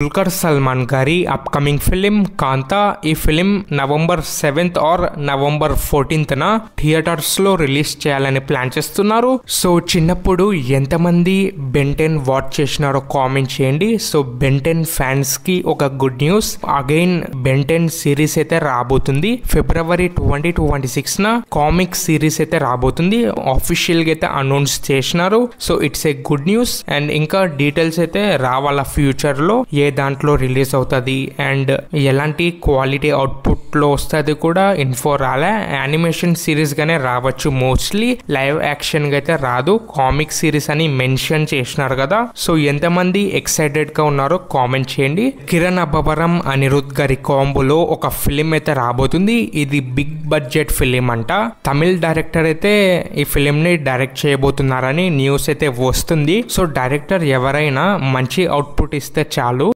దుల్కర్ సల్మాన్ గారి upcoming film కాంతా. ఈ film November 7th or November 14th theatres లో రిలీజ్ చేయాలని ప్లాన్ చేస్తున్నారు. సో చిన్నప్పుడు ఎంతమంది బెన్-10 వాచ్ చేసినారో కామెంట్ చేయండి. సో బెన్-10 ఫ్యాన్స్ కి ఒక గుడ్ న్యూస్, అగైన్ బెన్-10 సిరీస్ అయితే రాబోతుంది. ఫిబ్రవరి 2026 కామిక్ సిరీస్ అయితే రాబోతుంది. ఆఫీషియల్ గా అయితే అనౌన్స్ చేసినారు. So it's a good news. And ఇంకా డీటెయిల్స్ అయితే రావాల ఫ్యూచర్ లో, ఏ దాంట్లో రిలీజ్ అవుతుంది అండ్ ఎలాంటి క్వాలిటీ అవుట్పుట్ లో వస్తుంది కూడా ఇన్ఫో రాలే. యానిమేషన్ సిరీస్ గానే రావచ్చు, మోస్ట్లీ లైవ్ యాక్షన్ గా అయితే రాదు. కామిక్ సిరీస్ అని మెన్షన్ చేసినారు కదా. సో ఎంతమంది ఎక్సైటెడ్ గా ఉన్నారో కామెంట్ చేయండి. కిరణ్ అబ్బవరం, అనిరుద్ గారి కాంబోలో ఒక ఫిలిం అయితే రాబోతుంది. ఇది బిగ్ బడ్జెట్ ఫిలిం అంట. తమిళ్ డైరెక్టర్ అయితే ఈ ఫిలిం ని డైరెక్ట్ చేయబోతున్నారని న్యూస్ అయితే వస్తుంది. సో డైరెక్టర్ ఎవరైనా మంచి అవుట్పుట్ ఇస్తే చాలు.